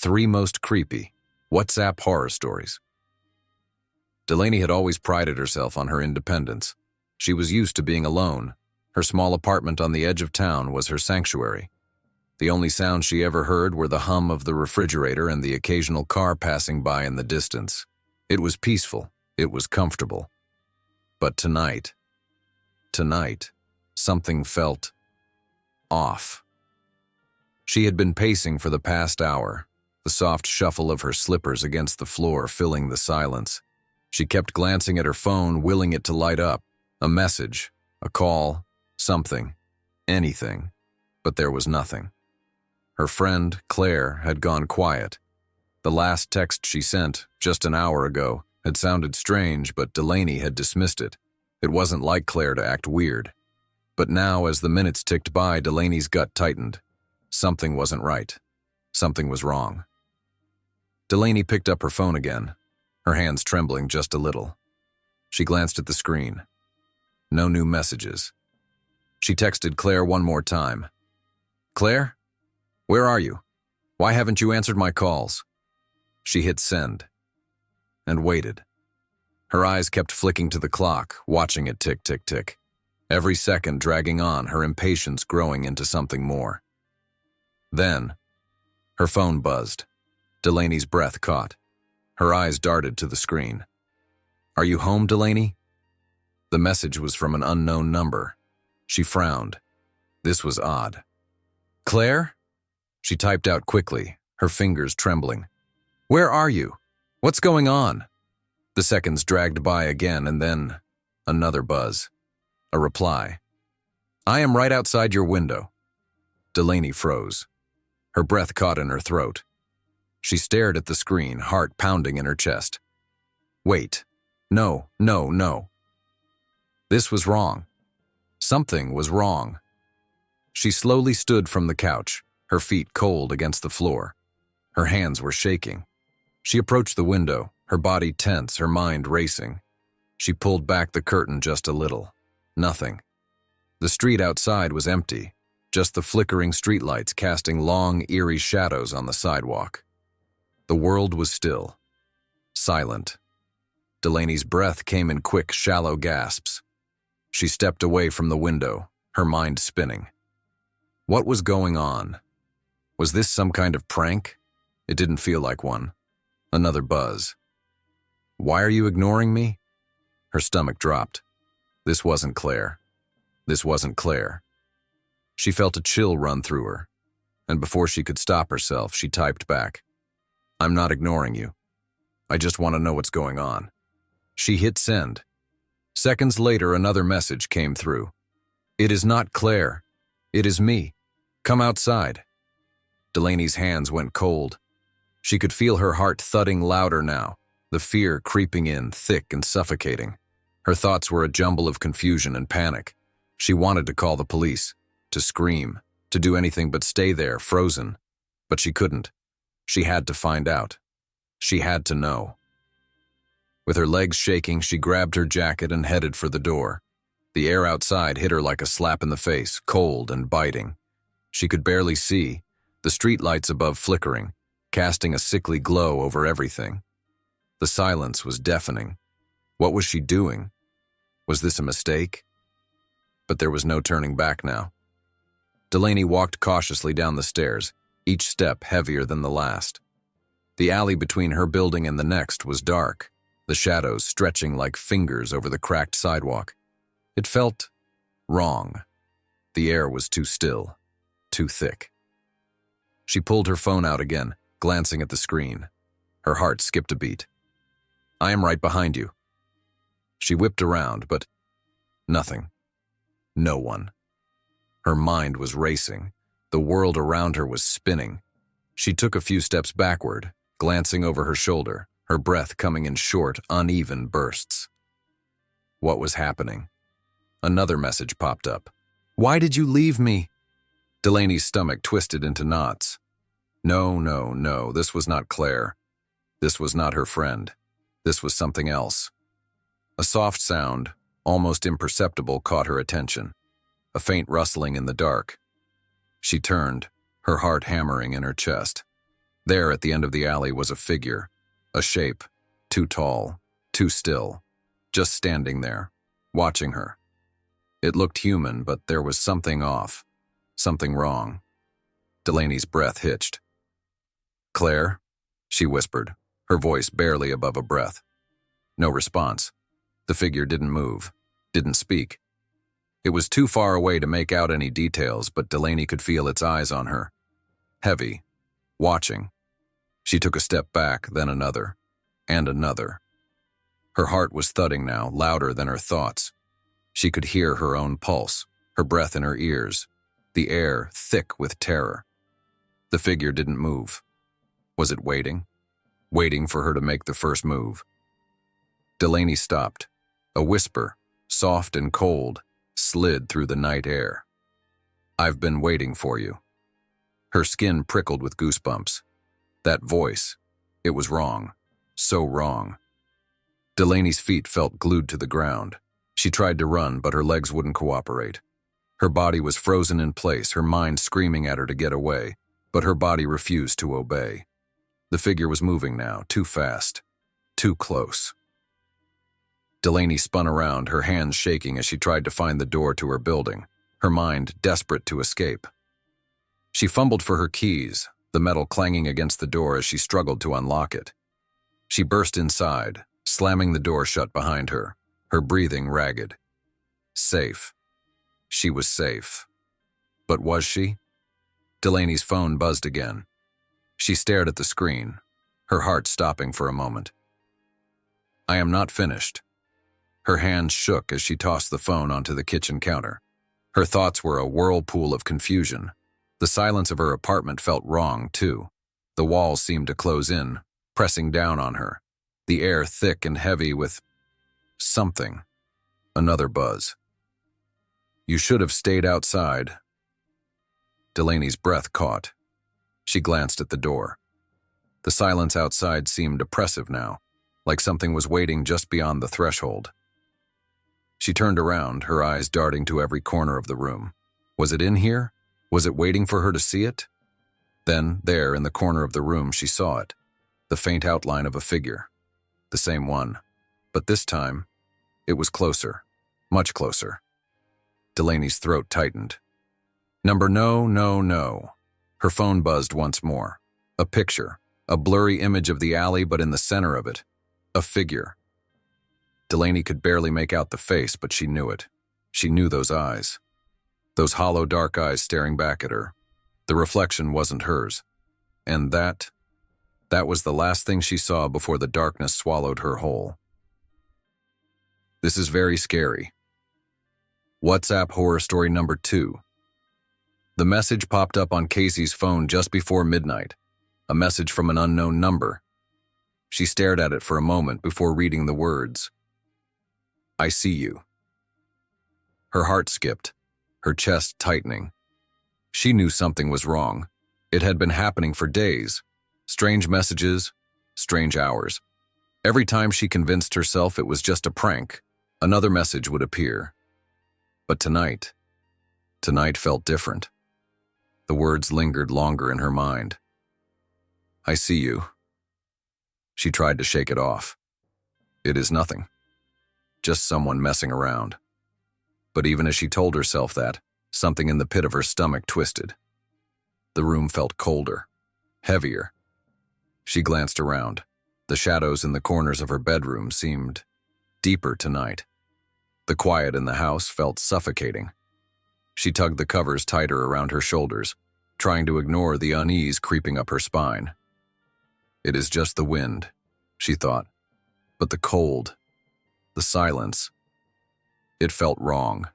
3 most creepy WhatsApp horror stories. Delaney had always prided herself on her independence. She was used to being alone. Her small apartment on the edge of town was her sanctuary. The only sounds she ever heard were the hum of the refrigerator and the occasional car passing by in the distance. It was peaceful. It was comfortable. But tonight, something felt off. She had been pacing for the past hour, the soft shuffle of her slippers against the floor filling the silence. She kept glancing at her phone, willing it to light up. A message, a call, something, anything. But there was nothing. Her friend, Claire, had gone quiet. The last text she sent, just an hour ago, had sounded strange, but Delaney had dismissed it. It wasn't like Claire to act weird. But now, as the minutes ticked by, Delaney's gut tightened. Something wasn't right. Something was wrong. Delaney picked up her phone again, her hands trembling just a little. She glanced at the screen. No new messages. She texted Claire one more time. "Claire? Where are you? Why haven't you answered my calls?" She hit send and waited. Her eyes kept flicking to the clock, watching it tick, tick, tick. Every second dragging on, her impatience growing into something more. Then, her phone buzzed. Delaney's breath caught. Her eyes darted to the screen. "Are you home, Delaney?" The message was from an unknown number. She frowned. This was odd. "Claire?" She typed out quickly, her fingers trembling. "Where are you? What's going on?" The seconds dragged by again, and then another buzz. A reply. "I am right outside your window." Delaney froze. Her breath caught in her throat. She stared at the screen, heart pounding in her chest. Wait. No. This was wrong. Something was wrong. She slowly stood from the couch, her feet cold against the floor. Her hands were shaking. She approached the window, her body tense, her mind racing. She pulled back the curtain just a little. Nothing. The street outside was empty, just the flickering streetlights casting long, eerie shadows on the sidewalk. The world was still. Silent. Delaney's breath came in quick, shallow gasps. She stepped away from the window, her mind spinning. What was going on? Was this some kind of prank? It didn't feel like one. Another buzz. "Why are you ignoring me?" Her stomach dropped. This wasn't Claire. This wasn't Claire. She felt a chill run through her, and before she could stop herself, she typed back, "I'm not ignoring you. I just want to know what's going on." She hit send. Seconds later, another message came through. "It is not Claire. It is me. Come outside." Delaney's hands went cold. She could feel her heart thudding louder now, the fear creeping in, thick and suffocating. Her thoughts were a jumble of confusion and panic. She wanted to call the police, to scream, to do anything but stay there, frozen. But she couldn't. She had to find out. She had to know. With her legs shaking, she grabbed her jacket and headed for the door. The air outside hit her like a slap in the face, cold and biting. She could barely see, the streetlights above flickering, casting a sickly glow over everything. The silence was deafening. What was she doing? Was this a mistake? But there was no turning back now. Delaney walked cautiously down the stairs, each step heavier than the last. The alley between her building and the next was dark, the shadows stretching like fingers over the cracked sidewalk. It felt wrong. The air was too still, too thick. She pulled her phone out again, glancing at the screen. Her heart skipped a beat. "I am right behind you." She whipped around, but nothing. No one. Her mind was racing. The world around her was spinning. She took a few steps backward, glancing over her shoulder, her breath coming in short, uneven bursts. What was happening? Another message popped up. "Why did you leave me?" Delaney's stomach twisted into knots. No, this was not Claire. This was not her friend. This was something else. A soft sound, almost imperceptible, caught her attention. A faint rustling in the dark. She turned, her heart hammering in her chest. There at the end of the alley was a figure, a shape, too tall, too still, just standing there, watching her. It looked human, but there was something off, something wrong. Delaney's breath hitched. "Claire?" she whispered, her voice barely above a breath. No response. The figure didn't move, didn't speak. It was too far away to make out any details, but Delaney could feel its eyes on her. Heavy, watching. She took a step back, then another, and another. Her heart was thudding now, louder than her thoughts. She could hear her own pulse, her breath in her ears, the air thick with terror. The figure didn't move. Was it waiting? Waiting for her to make the first move. Delaney stopped. A whisper, soft and cold, slid through the night air. "I've been waiting for you." Her skin prickled with goosebumps. That voice, it was wrong. So wrong. Delaney's feet felt glued to the ground. She tried to run, but her legs wouldn't cooperate. Her body was frozen in place, her mind screaming at her to get away, but her body refused to obey. The figure was moving now, too fast, too close. Delaney spun around, her hands shaking as she tried to find the door to her building, her mind desperate to escape. She fumbled for her keys, the metal clanging against the door as she struggled to unlock it. She burst inside, slamming the door shut behind her, her breathing ragged. Safe. She was safe. But was she? Delaney's phone buzzed again. She stared at the screen, her heart stopping for a moment. "I am not finished." Her hands shook as she tossed the phone onto the kitchen counter. Her thoughts were a whirlpool of confusion. The silence of her apartment felt wrong, too. The walls seemed to close in, pressing down on her, the air thick and heavy with something. Another buzz. "You should have stayed outside." Delaney's breath caught. She glanced at the door. The silence outside seemed oppressive now, like something was waiting just beyond the threshold. She turned around, her eyes darting to every corner of the room. Was it in here? Was it waiting for her to see it? Then, there in the corner of the room, she saw it. The faint outline of a figure. The same one. But this time, it was closer. Much closer. Delaney's throat tightened. No. Her phone buzzed once more. A picture. A blurry image of the alley, but in the center of it. A figure. Delaney could barely make out the face, but she knew it. She knew those eyes. Those hollow, dark eyes staring back at her. The reflection wasn't hers. And that was the last thing she saw before the darkness swallowed her whole. This is very scary. WhatsApp horror story number 2. The message popped up on Casey's phone just before midnight. A message from an unknown number. She stared at it for a moment before reading the words. "I see you." Her heart skipped, her chest tightening. She knew something was wrong. It had been happening for days. Strange messages, strange hours. Every time she convinced herself it was just a prank, another message would appear. But tonight felt different. The words lingered longer in her mind. "I see you." She tried to shake it off. It is nothing. Just someone messing around. But even as she told herself that, something in the pit of her stomach twisted. The room felt colder, heavier. She glanced around. The shadows in the corners of her bedroom seemed deeper tonight. The quiet in the house felt suffocating. She tugged the covers tighter around her shoulders, trying to ignore the unease creeping up her spine. It is just the wind, she thought. But the cold, the silence, it felt wrong.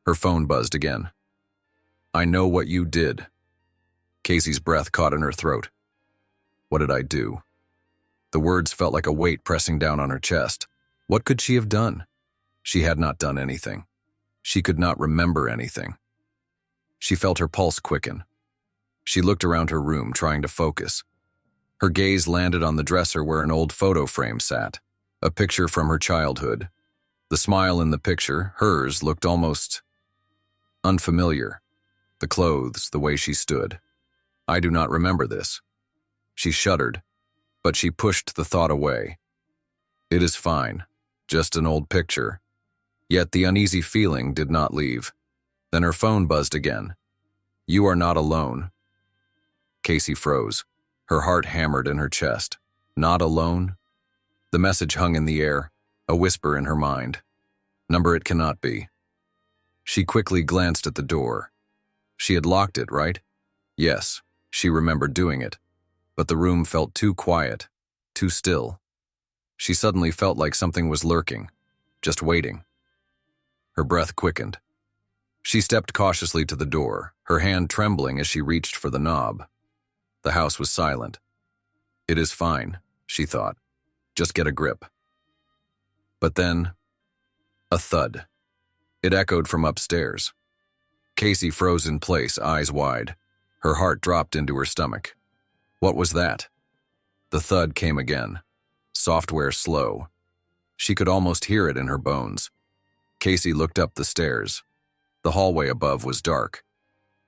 Her phone buzzed again. "I know what you did." Casey's breath caught in her throat. What did I do? The words felt like a weight pressing down on her chest. What could she have done? She had not done anything. She could not remember anything. She felt her pulse quicken. She looked around her room, trying to focus. Her gaze landed on the dresser where an old photo frame sat, a picture from her childhood. The smile in the picture, hers, looked almost unfamiliar. The clothes, the way she stood. "I do not remember this." She shuddered, but she pushed the thought away. It is fine, just an old picture. Yet the uneasy feeling did not leave. Then her phone buzzed again. You are not alone. Casey froze. Her heart hammered in her chest. Not alone? The message hung in the air, a whisper in her mind. Number it cannot be. She quickly glanced at the door. She had locked it, right? Yes, she remembered doing it. But the room felt too quiet, too still. She suddenly felt like something was lurking, just waiting. Her breath quickened. She stepped cautiously to the door, her hand trembling as she reached for the knob. The house was silent. It is fine, she thought. Just get a grip. But then, a thud. It echoed from upstairs. Casey froze in place, eyes wide. Her heart dropped into her stomach. What was that? The thud came again. Software slow. She could almost hear it in her bones. Casey looked up the stairs. The hallway above was dark.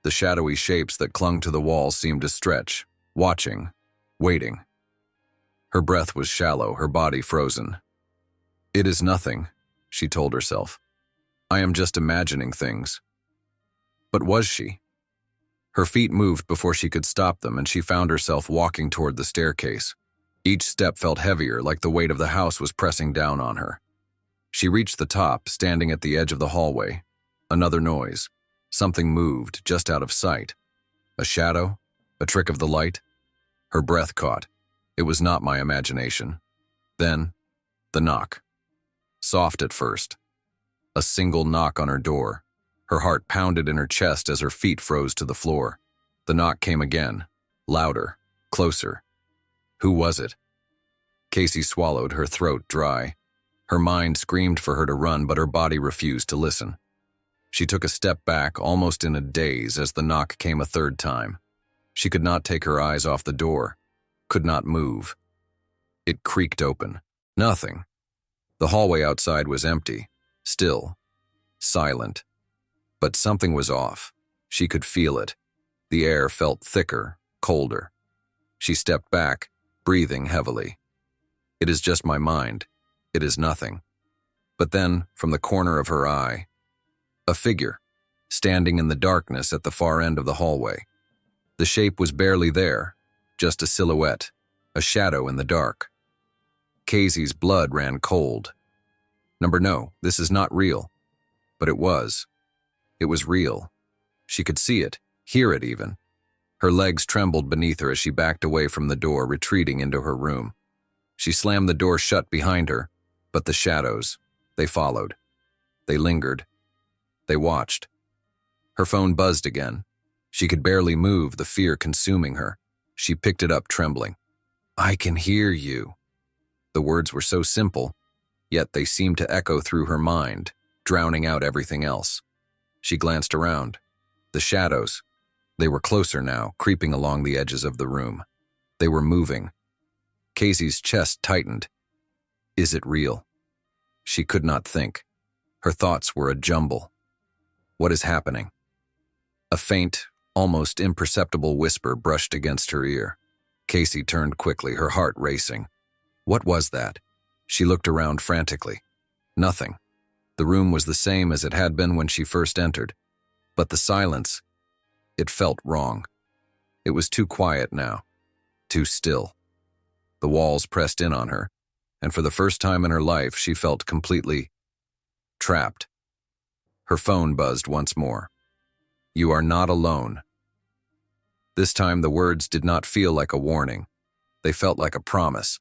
The shadowy shapes that clung to the walls seemed to stretch, watching, waiting. Her breath was shallow, her body frozen. It is nothing, she told herself. I am just imagining things. But was she? Her feet moved before she could stop them, and she found herself walking toward the staircase. Each step felt heavier, like the weight of the house was pressing down on her. She reached the top, standing at the edge of the hallway. Another noise. Something moved, just out of sight. A shadow? A trick of the light? Her breath caught. It was not my imagination. Then, the knock. Soft at first. A single knock on her door. Her heart pounded in her chest as her feet froze to the floor. The knock came again, louder, closer. Who was it? Casey swallowed, her throat dry. Her mind screamed for her to run, but her body refused to listen. She took a step back, almost in a daze, as the knock came a third time. She could not take her eyes off the door, could not move. It creaked open. Nothing. The hallway outside was empty, still, silent. But something was off. She could feel it. The air felt thicker, colder. She stepped back, breathing heavily. It is just my mind. It is nothing. But then, from the corner of her eye, a figure, standing in the darkness at the far end of the hallway. The shape was barely there, just a silhouette, a shadow in the dark. Casey's blood ran cold. No, this is not real. But it was. It was real. She could see it, hear it even. Her legs trembled beneath her as she backed away from the door, retreating into her room. She slammed the door shut behind her, but the shadows, they followed. They lingered. They watched. Her phone buzzed again. She could barely move, the fear consuming her. She picked it up, trembling. I can hear you. The words were so simple, yet they seemed to echo through her mind, drowning out everything else. She glanced around. The shadows. They were closer now, creeping along the edges of the room. They were moving. Casey's chest tightened. Is it real? She could not think. Her thoughts were a jumble. What is happening? A faint, almost imperceptible whisper brushed against her ear. Casey turned quickly, her heart racing. What was that? She looked around frantically. Nothing. The room was the same as it had been when she first entered. But the silence, it felt wrong. It was too quiet now, too still. The walls pressed in on her, and for the first time in her life, she felt completely trapped. Her phone buzzed once more. You are not alone. This time the words did not feel like a warning. They felt like a promise.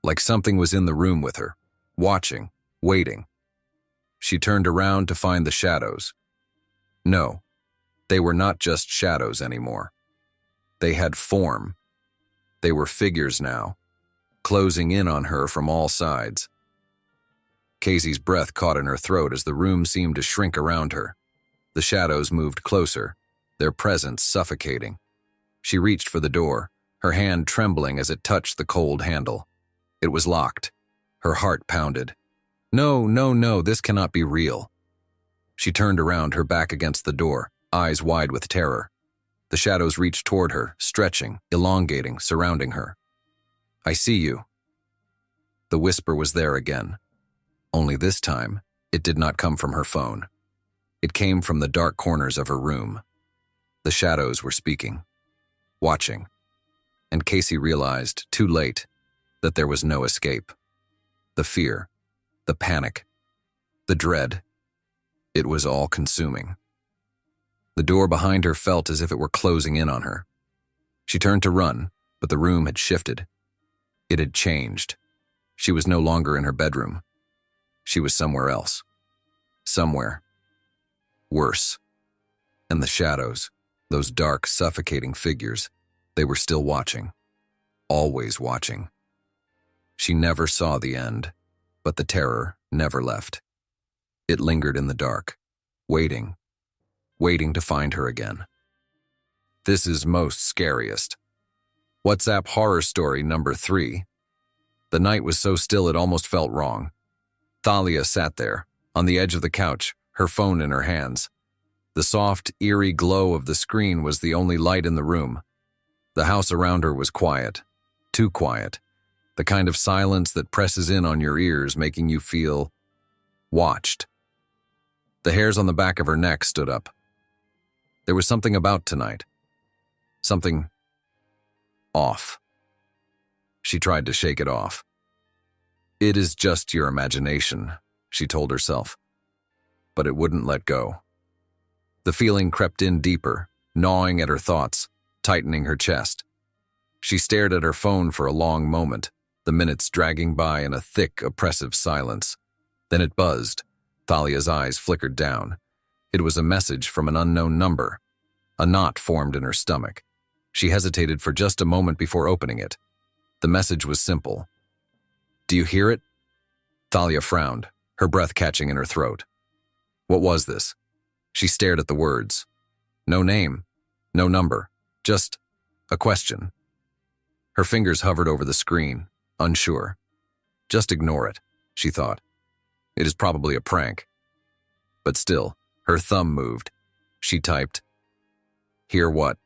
Like something was in the room with her, watching, waiting. She turned around to find the shadows. No, they were not just shadows anymore. They had form. They were figures now, closing in on her from all sides. Casey's breath caught in her throat as the room seemed to shrink around her. The shadows moved closer, their presence suffocating. She reached for the door, her hand trembling as it touched the cold handle. It was locked. Her heart pounded. No, this cannot be real. She turned around, her back against the door, eyes wide with terror. The shadows reached toward her, stretching, elongating, surrounding her. "I see you." The whisper was there again. Only this time, it did not come from her phone. It came from the dark corners of her room. The shadows were speaking, watching, and Casey realized, too late, that there was no escape. The fear, the panic, the dread, it was all consuming. The door behind her felt as if it were closing in on her. She turned to run, but the room had shifted. It had changed. She was no longer in her bedroom. She was somewhere else. Somewhere worse. And the shadows, those dark, suffocating figures, they were still watching. Always watching. She never saw the end, but the terror never left. It lingered in the dark, waiting to find her again. This is most scariest. WhatsApp horror story number 3. The night was so still it almost felt wrong. Thalia sat there, on the edge of the couch, her phone in her hands. The soft, eerie glow of the screen was the only light in the room. The house around her was quiet, too quiet, the kind of silence that presses in on your ears, making you feel watched. The hairs on the back of her neck stood up. There was something about tonight. Something off. She tried to shake it off. "It is just your imagination," she told herself. But it wouldn't let go. The feeling crept in deeper, gnawing at her thoughts, tightening her chest. She stared at her phone for a long moment, the minutes dragging by in a thick, oppressive silence. Then it buzzed. Thalia's eyes flickered down. It was a message from an unknown number. A knot formed in her stomach. She hesitated for just a moment before opening it. The message was simple. "Do you hear it?" Thalia frowned, her breath catching in her throat. What was this? She stared at the words. No name, no number, just a question. Her fingers hovered over the screen, unsure. Just ignore it, she thought. It is probably a prank. But still, her thumb moved. She typed, "Hear what?"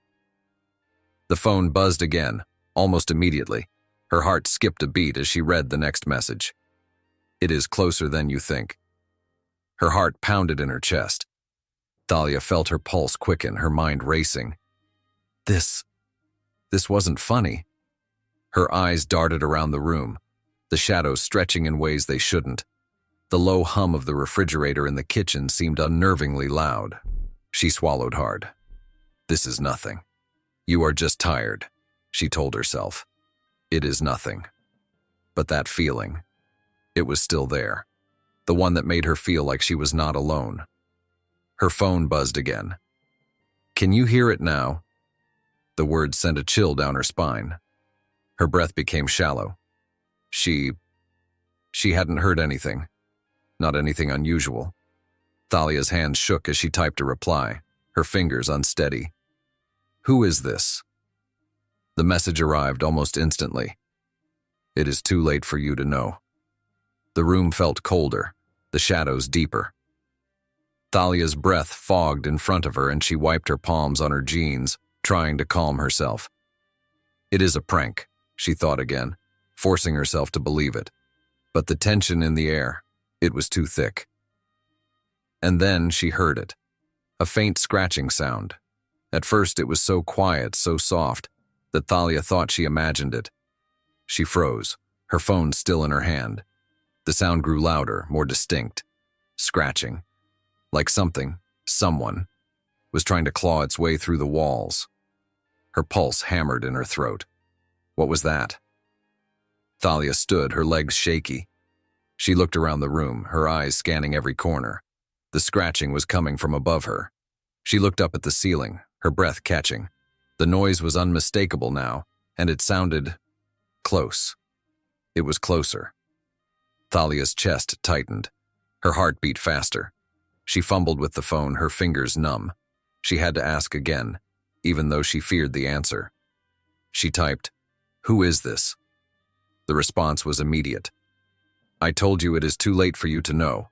The phone buzzed again, almost immediately. Her heart skipped a beat as she read the next message. "It is closer than you think." Her heart pounded in her chest. Thalia felt her pulse quicken, her mind racing. This wasn't funny. Her eyes darted around the room, the shadows stretching in ways they shouldn't. The low hum of the refrigerator in the kitchen seemed unnervingly loud. She swallowed hard. This is nothing. You are just tired, she told herself. It is nothing. But that feeling, it was still there. The one that made her feel like she was not alone. Her phone buzzed again. Can you hear it now? The words sent a chill down her spine. Her breath became shallow. She hadn't heard anything. Not anything unusual. Thalia's hands shook as she typed a reply, her fingers unsteady. Who is this? The message arrived almost instantly. It is too late for you to know. The room felt colder, the shadows deeper. Thalia's breath fogged in front of her and she wiped her palms on her jeans, trying to calm herself. It is a prank, she thought again, forcing herself to believe it. But the tension in the air, it was too thick. And then she heard it, a faint scratching sound. At first it was so quiet, so soft, that Thalia thought she imagined it. She froze, her phone still in her hand. The sound grew louder, more distinct, scratching, like someone, was trying to claw its way through the walls. Her pulse hammered in her throat. What was that? Thalia stood, her legs shaky. She looked around the room, her eyes scanning every corner. The scratching was coming from above her. She looked up at the ceiling, her breath catching. The noise was unmistakable now, and it sounded close. It was closer. Thalia's chest tightened. Her heart beat faster. She fumbled with the phone, her fingers numb. She had to ask again, even though she feared the answer. She typed, "Who is this?" The response was immediate. I told you it is too late for you to know.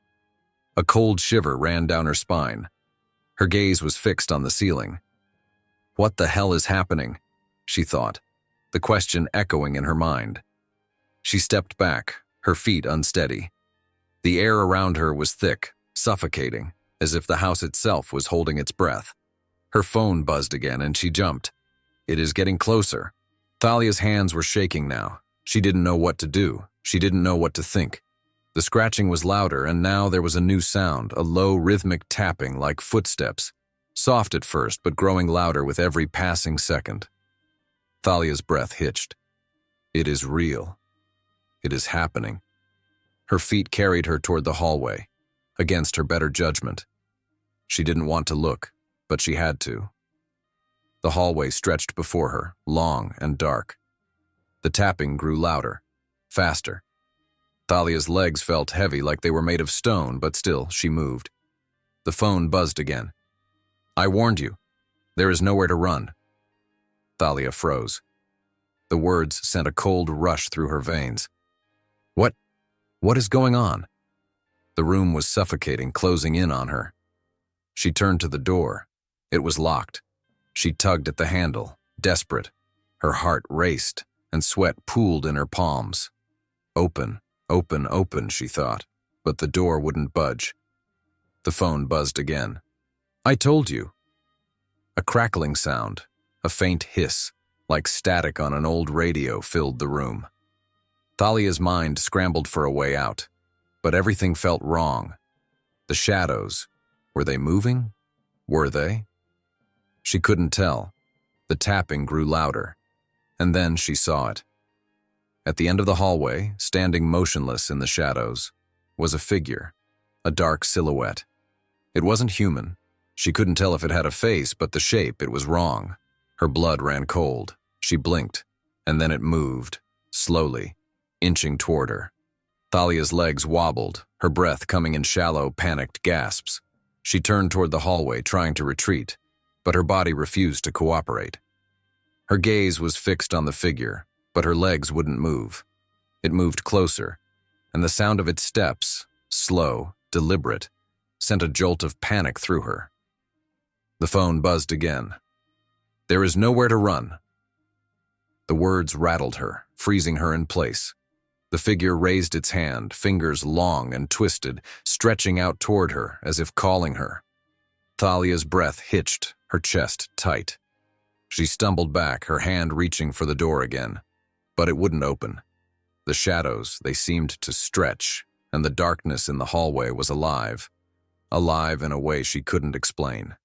A cold shiver ran down her spine. Her gaze was fixed on the ceiling. What the hell is happening? She thought, the question echoing in her mind. She stepped back, her feet unsteady. The air around her was thick, suffocating, as if the house itself was holding its breath. Her phone buzzed again and she jumped. It is getting closer. Thalia's hands were shaking now. She didn't know what to do. She didn't know what to think. The scratching was louder, and now there was a new sound, a low, rhythmic tapping like footsteps, soft at first but growing louder with every passing second. Thalia's breath hitched. It is real. It is happening. Her feet carried her toward the hallway, against her better judgment. She didn't want to look, but she had to. The hallway stretched before her, long and dark. The tapping grew louder, faster. Thalia's legs felt heavy like they were made of stone, but still, she moved. The phone buzzed again. I warned you. There is nowhere to run. Thalia froze. The words sent a cold rush through her veins. What is going on? The room was suffocating, closing in on her. She turned to the door. It was locked. She tugged at the handle, desperate. Her heart raced, and sweat pooled in her palms. Open, open, open, she thought, but the door wouldn't budge. The phone buzzed again. I told you. A crackling sound, a faint hiss, like static on an old radio, filled the room. Thalia's mind scrambled for a way out, but everything felt wrong. The shadows, were they moving? Were they? She couldn't tell. The tapping grew louder, and then she saw it. At the end of the hallway, standing motionless in the shadows, was a figure, a dark silhouette. It wasn't human. She couldn't tell if it had a face, but the shape, it was wrong. Her blood ran cold. She blinked, and then it moved, slowly, inching toward her. Thalia's legs wobbled, her breath coming in shallow, panicked gasps. She turned toward the hallway, trying to retreat, but her body refused to cooperate. Her gaze was fixed on the figure, but her legs wouldn't move. It moved closer, and the sound of its steps, slow, deliberate, sent a jolt of panic through her. The phone buzzed again. There is nowhere to run. The words rattled her, freezing her in place. The figure raised its hand, fingers long and twisted, stretching out toward her as if calling her. Thalia's breath hitched, her chest tight. She stumbled back, her hand reaching for the door again, but it wouldn't open. The shadows, they seemed to stretch, and the darkness in the hallway was alive in a way she couldn't explain.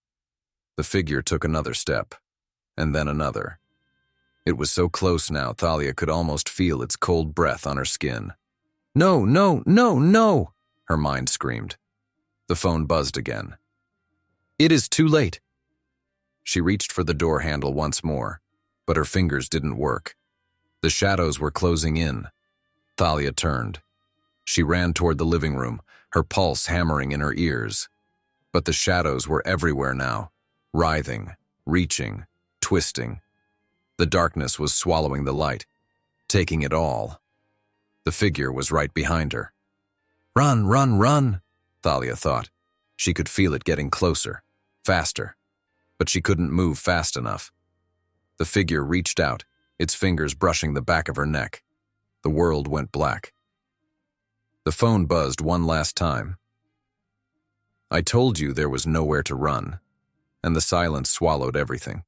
The figure took another step, and then another. It was so close now, Thalia could almost feel its cold breath on her skin. No, no, no, no, her mind screamed. The phone buzzed again. It is too late. She reached for the door handle once more, but her fingers didn't work. The shadows were closing in. Thalia turned. She ran toward the living room, her pulse hammering in her ears. But the shadows were everywhere now, writhing, reaching, twisting. The darkness was swallowing the light, taking it all. The figure was right behind her. Run, run, run, Thalia thought. She could feel it getting closer, faster, but she couldn't move fast enough. The figure reached out, its fingers brushing the back of her neck. The world went black. The phone buzzed one last time. I told you there was nowhere to run, and the silence swallowed everything.